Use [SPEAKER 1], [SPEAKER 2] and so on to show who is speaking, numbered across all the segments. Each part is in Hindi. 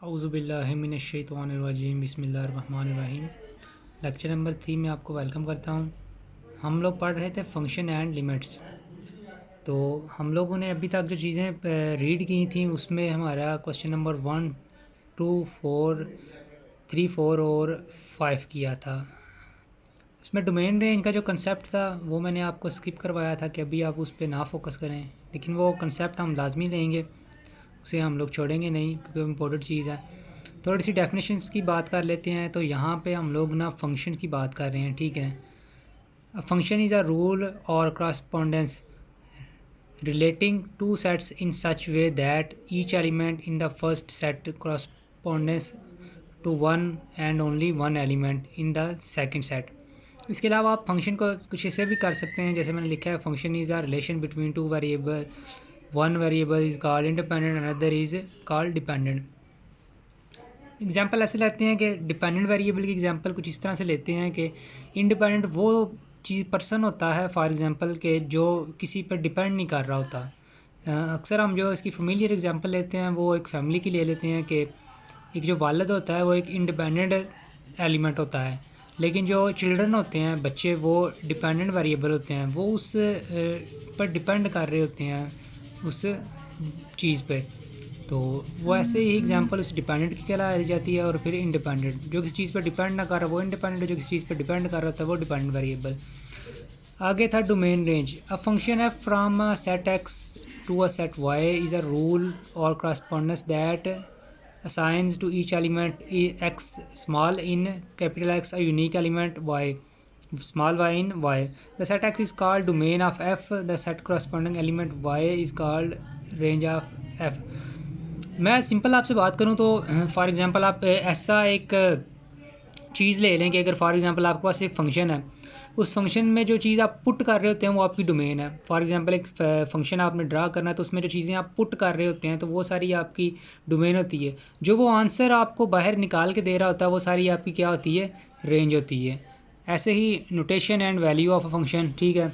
[SPEAKER 1] औज़ुबिल्लाहिमिनश्शैतानिर्रजीम बिस्मिल्लाहिर्रहमानिर्रहीम। लेक्चर नंबर 3 में आपको वेलकम करता हूँ। हम लोग पढ़ रहे थे फंक्शन एंड लिमिट्स। तो हम लोगों ने अभी तक जो चीज़ें रीड की थी उसमें हमारा क्वेश्चन नंबर 1, 2, 4, 3, 4 और 5 किया था। उसमें डोमेन रेंज का जो कंसेप्ट था वो मैंने आपको स्किप करवाया था कि अभी आप उस पर ना फोकस करें, लेकिन वो कंसेप्ट हम लाजमी लेंगे, उसे हम लोग छोड़ेंगे नहीं क्योंकि इम्पोर्टेंट चीज़ है। थोड़ी सी डेफिनेशंस की बात कर लेते हैं। तो यहाँ पे हम लोग ना फंक्शन की बात कर रहे हैं, ठीक है। A function is a rule or correspondence relating two sets in such way that each element in the first set corresponds to one and only one element in the second set। इसके अलावा आप फंक्शन को कुछ ऐसे भी कर सकते हैं, जैसे मैंने लिखा है function is a relation between two variable, one variable is called independent, another is called dependent. Example ऐसे लेते हैं कि डिपेंडेंट वेरिएबल की एग्जांपल कुछ इस तरह से लेते हैं कि इंडिपेंडेंट वो चीज़ पर्सन होता है, फॉर एग्जांपल के जो किसी पर डिपेंड नहीं कर रहा होता। अक्सर हम जो इसकी फेमिलियर एग्जांपल लेते हैं वो एक फैमिली की ले लेते हैं कि एक जो वालिद होता है वो एक इंडिपेंडेंट एलिमेंट होता है, लेकिन जो चिल्ड्रन होते हैं, बच्चे, वो डिपेंडेंट वेरिएबल होते हैं, वो उस पर डिपेंड कर रहे होते हैं उस चीज़ पे। तो वो ऐसे ही एग्जांपल उस डिपेंडेंट की कहलाई जाती है। और फिर इंडिपेंडेंट, जो किसी चीज़ पर डिपेंड ना कर रहा वो इंडिपेंडेंट है, जो किसी चीज़ पर डिपेंड कर रहा था वो डिपेंडेंट वेरिएबल। आगे था डोमेन रेंज। अ फंक्शन है from a set X to a set Y is a rule or correspondence that assigns to each element x small in capital X a unique element y small y in y. The set x is called domain of f. The set corresponding element y is called range of f. मैं सिंपल आपसे बात करूं तो फॉर एग्जांपल आप ऐसा एक चीज़ ले लें कि अगर फॉर एग्जांपल आपके पास एक फंक्शन है, उस फंक्शन में जो चीज़ आप पुट कर रहे होते हैं वो आपकी डोमेन है। फॉर एग्जांपल एक फंक्शन आपने ड्रा करना है तो उसमें जो चीज़ें आप पुट कर रहे होते हैं तो वो सारी आपकी डोमेन होती है। जो वो आंसर आपको बाहर निकाल के दे रहा होता है वो सारी आपकी क्या होती है, रेंज होती है। ऐसे ही notation and value of a function, ठीक है।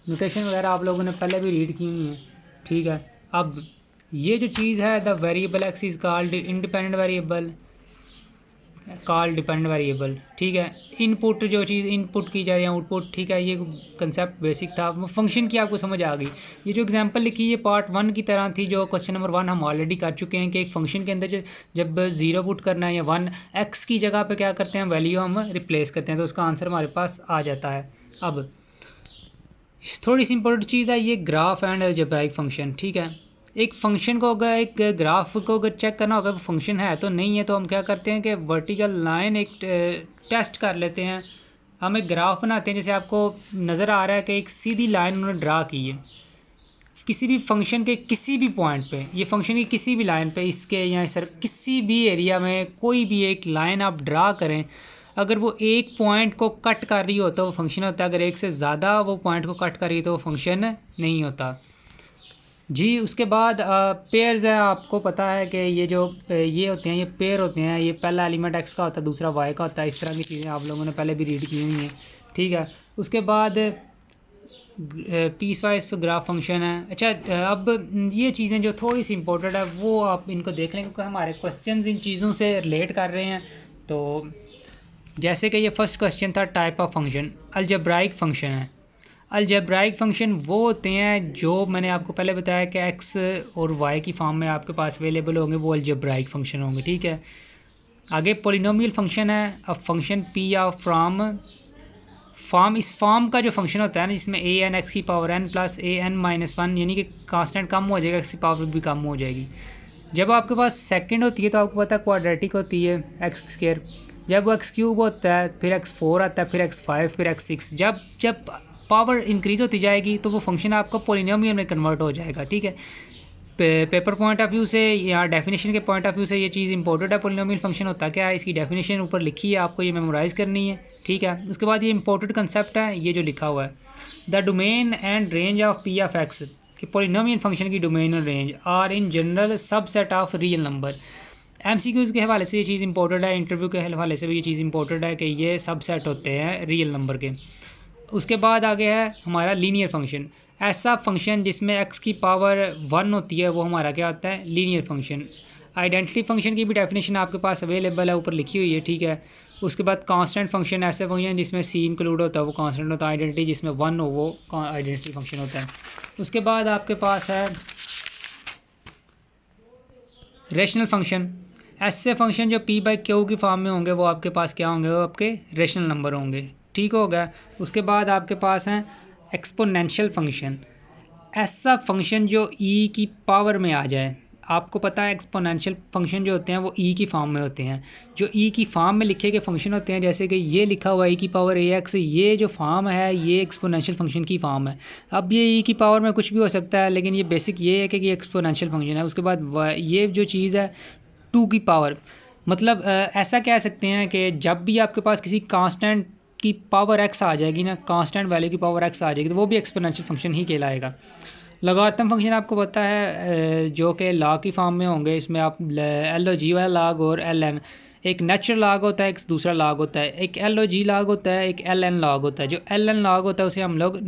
[SPEAKER 1] नोटेशन वगैरह आप लोगों ने पहले भी रीड की हुई है, ठीक है। अब ये जो चीज़ है, the variable x is called independent variable, call dependent variable, ठीक है। इनपुट जो चीज़ इनपुट की जाए या आउटपुट, ठीक है, ये कंसेप्ट बेसिक था। फंक्शन की आपको समझ आ गई। ये जो एग्जांपल लिखी है पार्ट 1 की तरह थी, जो क्वेश्चन नंबर 1 हम ऑलरेडी कर चुके हैं कि एक फंक्शन के अंदर जब 0 पुट करना है या 1, एक्स की जगह पे क्या करते हैं, वैल्यू हम रिप्लेस करते हैं तो उसका आंसर हमारे पास आ जाता है। अब थोड़ी सी इंपॉर्टेंट चीज़ है ये ग्राफ एंड अलजेब्राइक फंक्शन, ठीक है। एक फंक्शन को अगर एक ग्राफ को अगर चेक करना होगा वो फंक्शन है तो नहीं है, तो हम क्या करते हैं कि वर्टिकल लाइन एक टेस्ट कर लेते हैं। हम एक ग्राफ बनाते हैं, जैसे आपको नज़र आ रहा है कि एक सीधी लाइन उन्होंने ड्रा की है किसी भी फंक्शन के किसी भी पॉइंट पे। ये फंक्शन की किसी भी लाइन पे, इसके या सर किसी भी एरिया में कोई भी एक लाइन आप ड्रा करें, अगर वो एक पॉइंट को कट कर रही हो तो वो फंक्शन होता है, अगर एक से ज़्यादा वो पॉइंट को कट कर रही है तो वो फंक्शन नहीं होता जी। उसके बाद पेयर्स है, आपको पता है कि ये जो ये होते हैं ये पेयर होते हैं। ये पहला एलिमेंट एक्स का होता है, दूसरा वाई का होता है। इस तरह की चीज़ें आप लोगों ने पहले भी रीड की हुई हैं, ठीक है। उसके बाद पीस वाइज ग्राफ फंक्शन है। अच्छा, अब ये चीज़ें जो थोड़ी सी इंपॉर्टेंट है वो आप इनको देख लें क्योंकि हमारे क्वेश्चंस इन चीज़ों से रिलेट कर रहे हैं। तो जैसे कि ये फर्स्ट क्वेश्चन था, type of function algebraic function है। अलजेब्राइक फंक्शन वो होते हैं जो मैंने आपको पहले बताया कि एक्स और वाई की फॉर्म में आपके पास अवेलेबल होंगे, वो अलजेब्राइक फंक्शन होंगे, ठीक है। आगे पॉलिनोमियल फंक्शन है। अब फंक्शन पी ऑफ फॉर्म इस फॉर्म का जो फंक्शन होता है ना, जिसमें ए एन एक्स की power N plus A N minus one, यानी कि कांस्टेंट कम हो जाएगा, एक्स की पावर भी कम हो जाएगी। जब आपके पास सेकंड होती है तो आपको पता है क्वाड्रेटिक होती है एक्स स्क्वायर। जब वो एक्स क्यूब होता है, फिर एक्स फोर आता है, फिर एक्स फाइव, फिर एक्स सिक्स। जब जब पावर इंक्रीज़ होती जाएगी तो वो फंक्शन आपका पॉलिनोमियल में कन्वर्ट हो जाएगा, ठीक है। पेपर पॉइंट ऑफ व्यू से या डेफिनेशन के पॉइंट ऑफ व्यू से ये चीज़ इंपॉर्टेंट है। पॉलिनोमियल फंक्शन होता क्या है, इसकी डेफिनेशन ऊपर लिखी है, आपको ये मेमोराइज़ करनी है, ठीक है। उसके बाद ये इंपॉर्टेंट कंसेप्ट है, ये जो लिखा हुआ है, the domain and range of P of X, कि पॉलिनोमियल फंक्शन की डोमेन और range are in general subset of real number. MCQs के हवाले से ये चीज़ इंपॉर्टेंट है, इंटरव्यू के हवाले से भी ये चीज़ इंपॉर्टेंट है कि ये सबसेट होते हैं रियल नंबर के। उसके बाद आगे है हमारा लीनियर फंक्शन। ऐसा फंक्शन जिसमें एक्स की पावर 1 होती है वो हमारा क्या होता है, लीनियर फंक्शन। आइडेंटिटी फंक्शन की भी डेफिनेशन आपके पास अवेलेबल है, ऊपर लिखी हुई है, ठीक है। उसके बाद कांस्टेंट फंक्शन ऐसे फंक्शन जिसमें सी इंक्लूड होता है वो कांस्टेंट होता है, आइडेंटिटी जिसमें 1 हो वो आइडेंटिटी फंक्शन होता है। उसके बाद आपके पास है रेशनल फंक्शन। ऐसे फंक्शन जो पी बाई क्यू की फॉर्म में होंगे वो आपके पास क्या होंगे, वो आपके रेशनल नंबर होंगे, ठीक हो गया। उसके बाद आपके पास हैं एक्सपोनेंशियल फंक्शन। ऐसा फंक्शन जो ई की पावर में आ जाए। आपको पता है एक्सपोनेंशियल फंक्शन जो होते हैं वो ई की फॉर्म में होते हैं। जो ई की फॉर्म में लिखे गए फंक्शन होते हैं, जैसे कि ये लिखा हुआ ई की पावर ए एक्स, ये जो फॉर्म है ये एक्सपोनेंशियल फंक्शन की फॉर्म है। अब ये ई की पावर में कुछ भी हो सकता है, लेकिन ये बेसिक ये है कि ये एक्सपोनेंशियल फंक्शन है। उसके बाद ये जो चीज़ है 2 की पावर, मतलब ऐसा कह सकते हैं कि जब भी आपके पास किसी कांस्टेंट की पावर एक्स आ जाएगी ना, कांस्टेंट वैल्यू की पावर एक्स आ जाएगी, तो वो भी एक्सपोनेंशियल फंक्शन ही कहलाएगा। लॉगरिथम फंक्शन आपको पता है जो कि लॉग की फॉर्म में होंगे। इसमें आप एल ओ जी वाला लॉग और एल एन, एक नेचुरल लॉग होता है, एक दूसरा लॉग होता है। एक एल ओ जी लॉग होता है, एक एल एन लॉग होता है। जो एल एन लॉग होता है उसे हम लोग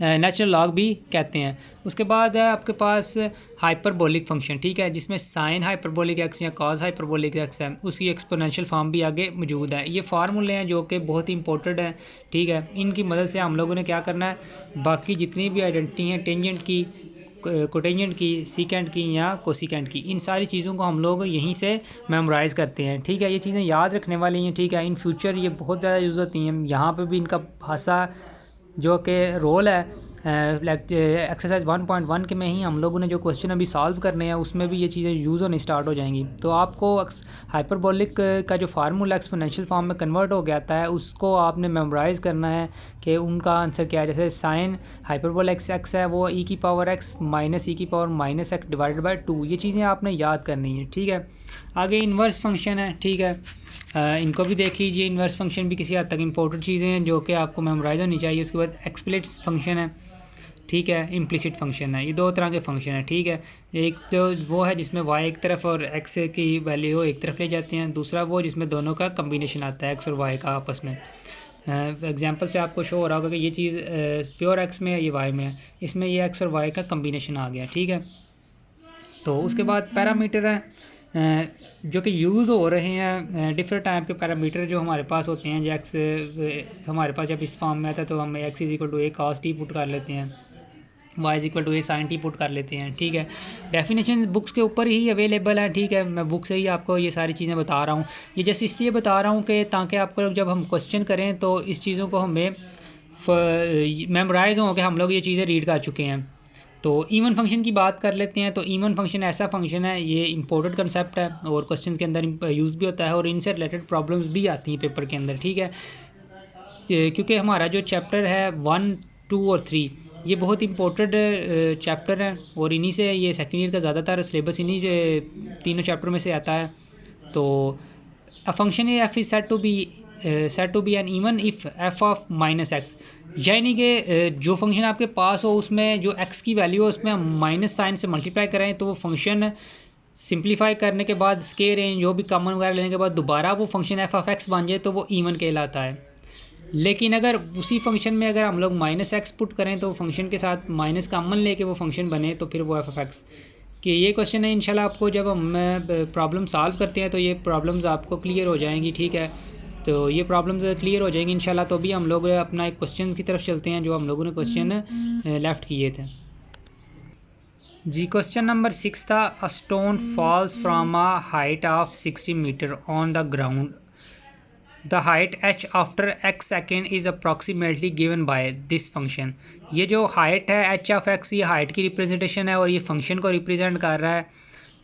[SPEAKER 1] नेचुरल लॉग भी कहते हैं। उसके बाद है आपके पास हाइपरबोलिक फंक्शन, ठीक है, जिसमें साइन हाइपरबोलिक एक्स या कॉस हाइपरबोलिक एक्स है, उसकी एक्सपोनेंशियल फॉर्म भी आगे मौजूद है। ये फार्मूले हैं जो कि बहुत ही इंपॉर्टेंट हैं, ठीक है। इनकी मदद से हम लोगों ने क्या करना है, बाकी जितनी भी आइडेंटिटी हैं, टेंजेंट की, कोटेंजेंट की, सीकेंट की या कोसिकेंट की, इन सारी चीज़ों को हम लोग यहीं से मेमोराइज़ करते हैं, ठीक है। ये चीज़ें याद रखने वाली हैं, ठीक है। इन फ्यूचर ये बहुत ज़्यादा यूज़ होती हैं। यहाँ पर भी इनका खासा जो कि रोल है एक्सरसाइज 1.1 के में ही हम लोगों ने जो क्वेश्चन अभी सॉल्व करने हैं उसमें भी ये चीज़ें यूज़ होने स्टार्ट हो जाएंगी। तो आपको हाइपरबोलिक का जो फार्मूला एक्सपोनेंशियल फॉर्म में कन्वर्ट हो गया है उसको आपने मेमोराइज़ करना है कि उनका आंसर क्या है। जैसे साइन हाइपरबोलिक एक्स है वो ई की पावर एक्स माइनस ई की power minus x divided by 2, ये चीज़ें आपने याद करनी है, ठीक है। आगे इन्वर्स फंक्शन है, ठीक है। इनको भी देख लीजिए। इन्वर्स फंक्शन भी किसी हद तक इंपॉर्टेंट चीज़ें हैं जो कि आपको मेमोराइज होनी चाहिए। उसके बाद एक्सप्लिसिट फंक्शन है, ठीक है, इम्प्लिसिट फंक्शन है। ये 2 तरह के फंक्शन है, ठीक है। एक तो वो है जिसमें y एक तरफ और x की वैल्यू एक तरफ ले जाते हैं, दूसरा वो जिसमें दोनों का कम्बिनेशन आता है x और y का आपस में। एग्जांपल से आपको शो हो रहा होगा कि ये चीज़ प्योर x में है, ये y में है, इसमें ये x और y का कम्बिनेशन आ गया, ठीक है। तो उसके बाद पैरामीटर है जो कि यूज़ हो रहे हैं डिफरेंट टाइप के पैरामीटर जो हमारे पास होते हैं। जो एक्स हमारे पास जब इस फॉर्म में आता है तो हम X is equal to A cos T put कर लेते हैं, Y is equal to A sine T put कर लेते हैं, ठीक है। डेफिनेशन बुक्स के ऊपर ही अवेलेबल है, ठीक है। मैं बुक से ही आपको ये सारी चीज़ें बता रहा हूँ। ये जैसे इसलिए बता रहा हूँ कि ताकि आपको जब हम क्वेश्चन करें तो इस चीज़ों को हमें मेमोराइज़ हो कि हम लोग ये चीज़ें रीड कर चुके हैं। तो इवन फंक्शन की बात कर लेते हैं। तो इवन फंक्शन ऐसा फंक्शन है, ये इंपॉर्टेंट कंसेप्ट है और क्वेश्चंस के अंदर यूज़ भी होता है और इनसे रिलेटेड प्रॉब्लम्स भी आती हैं पेपर के अंदर, ठीक है। क्योंकि हमारा जो चैप्टर है 1, 2 और 3 ये बहुत इंपॉर्टेंट चैप्टर हैं और इन्हीं से ये सेकेंड ईयर का ज़्यादातर सिलेबस इन्हीं तीनों चैप्टर में से आता है। तो a function F is set to be an even if F of minus X, यानी कि जो फंक्शन आपके पास हो उसमें जो एक्स की वैल्यू हो उसमें हम माइनस साइन से मल्टीप्लाई करें तो वो फंक्शन सिंप्लीफाई करने के बाद स्केयर रेंज जो भी कॉमन वगैरह लेने के बाद दोबारा वो फंक्शन एफ ऑफ एक्स बन जाए तो वो इवन कहलाता है। लेकिन अगर उसी फंक्शन में अगर हम लोग माइनस एक्स पुट करें तो फंक्शन के साथ माइनस कॉमन लेके वो फंक्शन बने तो फिर वो एफ ऑफ एक्स कि ये क्वेश्चन है। इंशाल्लाह आपको जब हम प्रॉब्लम सॉल्व करते हैं तो ये प्रॉब्लम्स आपको क्लियर हो जाएंगी, ठीक है। तो ये प्रॉब्लम्स क्लियर हो जाएंगी इंशाल्लाह। तो भी हम लोग अपना एक क्वेश्चन की तरफ चलते हैं जो हम लोगों ने क्वेश्चन लेफ़्ट किए थे जी। क्वेश्चन नंबर 6 था, a stone falls from a height of 60 metre on the ground, the height h after x second is approximately given by this function. ये जो हाइट है h ऑफ x ये हाइट की रिप्रेजेंटेशन है और ये फंक्शन को रिप्रेजेंट कर रहा है।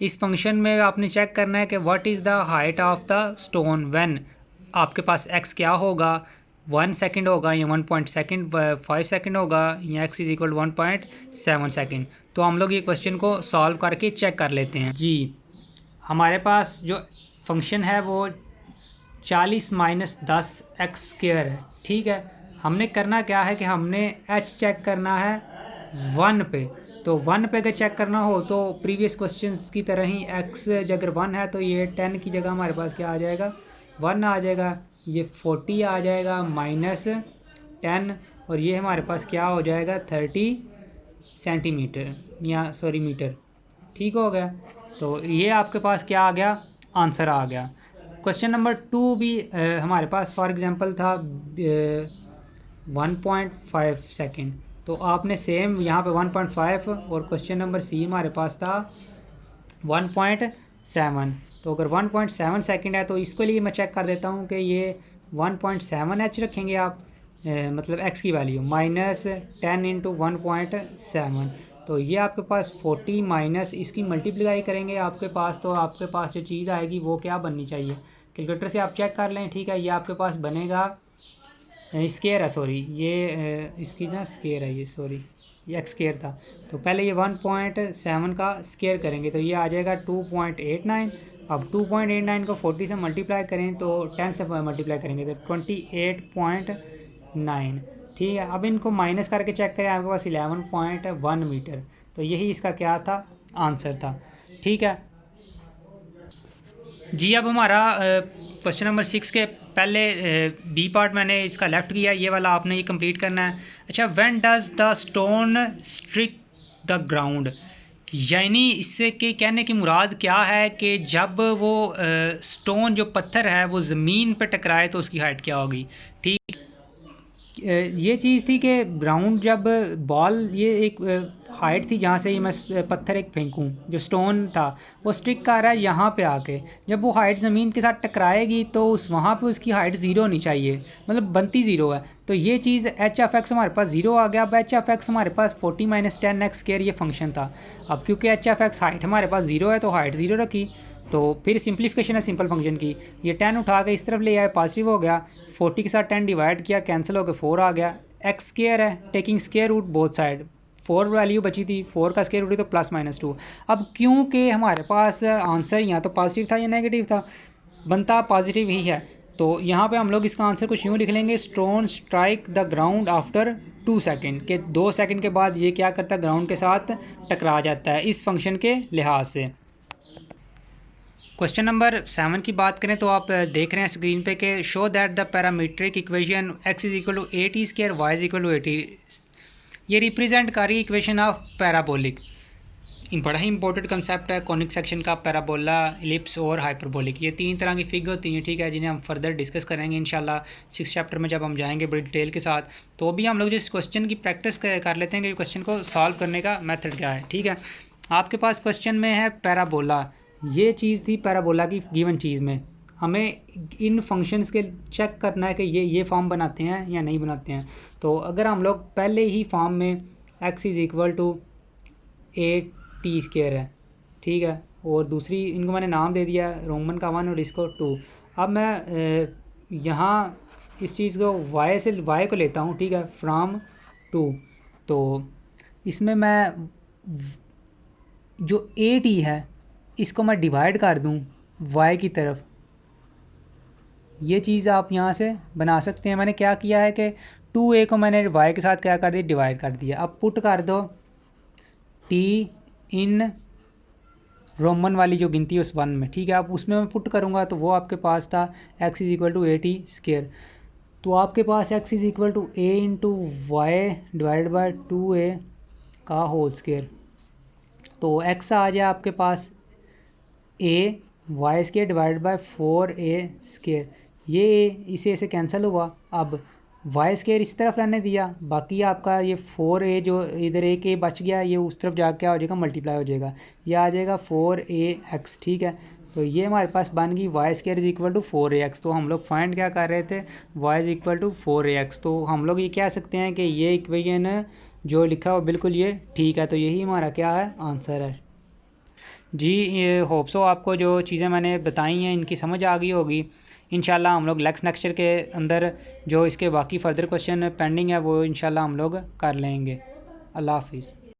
[SPEAKER 1] इस फंक्शन में आपने चेक करना है कि what is the height of the stone when आपके पास x क्या होगा, 1 सेकेंड होगा या 1.5 सेकेंड होगा या x इज़ इक्वल 1.7 सेकेंड। तो हम लोग ये क्वेश्चन को सॉल्व करके चेक कर लेते हैं जी। हमारे पास जो फंक्शन है वो 40 माइनस 10 एक्स स्क्वायर है, ठीक है। हमने करना क्या है कि हमने h चेक करना है 1 पे। तो 1 पे अगर चेक करना हो तो प्रीवियस क्वेश्चंस की तरह ही x अगर 1 है तो ये 10 की जगह हमारे पास क्या आ जाएगा, 1 आ जाएगा। ये 40 आ जाएगा माइनस 10 और ये हमारे पास क्या हो जाएगा 30 सेंटीमीटर या सॉरी मीटर, ठीक हो गया। तो ये आपके पास क्या आ गया, आंसर आ गया। क्वेश्चन नंबर 2 भी हमारे पास फॉर एग्जांपल था 1.5 सेकेंड, तो आपने सेम यहाँ पे 1.5 और क्वेश्चन नंबर सी हमारे पास था 1.7। तो अगर 1.7 सेकेंड है तो इसके लिए मैं चेक कर देता हूँ कि ये 1.7 रखेंगे आप, मतलब x की वैल्यू माइनस 10 इंटू 1.7, तो ये आपके पास 40 माइनस इसकी मल्टीप्लाई करेंगे आपके पास, तो आपके पास जो चीज़ आएगी वो क्या बननी चाहिए, कैलकुलेटर से आप चेक कर लें, ठीक है। ये आपके पास बनेगा स्केयर है, सॉरी ये इसकी ना स्केयर है, ये सॉरी ये एक्स स्केयर था। तो पहले ये 1.7 का स्केयर करेंगे तो ये आ जाएगा 2.89। अब 2.89 को 40 से मल्टीप्लाई करें तो 10 से मल्टीप्लाई करेंगे तो 28.9, ठीक है। अब इनको माइनस करके चेक करें, आपके पास 11.1 मीटर, तो यही इसका क्या था, आंसर था, ठीक है जी। अब हमारा क्वेश्चन नंबर 6 के पहले बी पार्ट मैंने इसका लेफ़्ट किया, ये वाला आपने ये कंप्लीट करना है। अच्छा, when does the stone strike the ground, यानी इससे के कहने की मुराद क्या है कि जब वो स्टोन जो पत्थर है वो ज़मीन पे टकराए तो उसकी हाइट क्या होगी, ठीक। ये चीज़ थी कि ग्राउंड जब बॉल, ये एक हाइट थी जहाँ से ये मैं पत्थर एक फेंकूं, जो स्टोन था वो स्टिक कर रहा है यहाँ पे आके, जब वो हाइट ज़मीन के साथ टकराएगी तो उस वहाँ पे उसकी हाइट ज़ीरो होनी चाहिए, मतलब बनती ज़ीरो है। तो ये चीज़ एच एफ एक्स हमारे पास ज़ीरो आ गया। अब एच एफ एक्स हमारे पास 40 माइनस 10 एक्स स्क्वायर ये फंक्शन था। अब क्योंकि एच एफ एक्स हाइट हमारे पास ज़ीरो है तो हाइट ज़ीरो रखी, तो फिर सिंप्लीफिकेशन है सिंपल फंक्शन की, ये 10 उठा के इस तरफ ले आए, पॉजिटिव हो गया, 40 के साथ 10 डिवाइड किया, कैंसिल होकर 4 आ गया। एक्स स्क्वायर है, taking square root both side, 4 value बची थी, 4 का स्क्वायर रूट है तो प्लस माइनस 2। अब क्योंकि हमारे पास आंसर यहाँ तो पॉजिटिव था या नेगेटिव था, बनता पॉजिटिव ही है, तो यहाँ पे हम लोग इसका आंसर कुछ यूँ लिख लेंगे, stone strike the ground after 2 second, के 2 सेकेंड के बाद ये क्या करता है, ग्राउंड के साथ टकरा जाता है इस फंक्शन के लिहाज से। क्वेश्चन नंबर 7 की बात करें तो आप देख रहे हैं स्क्रीन पे कि show that the parametric equation x is equal to 8t square y is equal to 80, ये रिप्रेजेंट कर रही इक्वेशन ऑफ पैराबोलिक। बड़ा ही इंपॉर्टेंट कंसेप्ट है कॉनिक सेक्शन का, पैराबोला, इलिप्स और हाइपरबोलिक, ये 3 तरह की फिगर होती हैं, ठीक है, जिन्हें हम फर्दर डिस्कस करेंगे इंशाल्लाह 6 चैप्टर में जब हम जाएंगे बड़ी डिटेल के साथ। तो अभी हम लोग जिस क्वेश्चन की प्रैक्टिस कर लेते हैं कि क्वेश्चन को सॉल्व करने का मेथड क्या है, ठीक है। आपके पास क्वेश्चन में है पैराबोला, ये चीज़ थी पैराबोला की गिवन चीज़ में, हमें इन फंक्शंस के चेक करना है कि ये फॉर्म बनाते हैं या नहीं बनाते हैं। तो अगर हम लोग पहले ही फॉर्म में x is equal to 8t square है, ठीक है, और दूसरी इनको मैंने नाम दे दिया रोमन का 1 और इसको 2। अब मैं यहाँ इस चीज़ को y से y को लेता हूँ, ठीक है, फ्राम 2, तो इसमें मैं जो 8t है इसको मैं डिवाइड कर दूं y की तरफ, ये चीज़ आप यहाँ से बना सकते हैं। मैंने क्या किया है कि 2a को मैंने y के साथ क्या कर दिया, डिवाइड कर दिया। अब पुट कर दो t इन रोमन वाली जो गिनती है उस 1 में, ठीक है। अब उसमें मैं पुट करूँगा तो वो आपके पास था x is equal to 8t square, तो आपके पास x is equal to a into Y divide by 2a का होल स्क्वायर, तो x आ जाए आपके पास a Y square divide by 4a square, ये इसे ऐसे कैंसिल हुआ। अब वाई स्क्वायर इस तरफ रहने दिया, बाकी आपका ये 4a जो इधर एक a बच गया ये उस तरफ जाके क्या हो जाएगा, मल्टीप्लाई हो जाएगा, ये आ जाएगा 4ax, ठीक है। तो ये हमारे पास बन गई Y square is equal to 4ax। तो हम लोग फाइंड क्या कर रहे थे, y is equal to 4ax, तो हम लोग ये कह सकते हैं कि ये इक्वेशन जो लिखा हुआ बिल्कुल ये ठीक है, तो यही हमारा क्या है, आंसर है जी। ये होप सो आपको जो चीज़ें मैंने बताई हैं इनकी समझ आ गई होगी। इंशाल्लाह हम लोग नेक्स्ट लेक्चर के अंदर जो इसके बाकी फ़र्दर क्वेश्चन पेंडिंग है वो इंशाल्लाह हम लोग कर लेंगे। अल्लाह हाफिज़।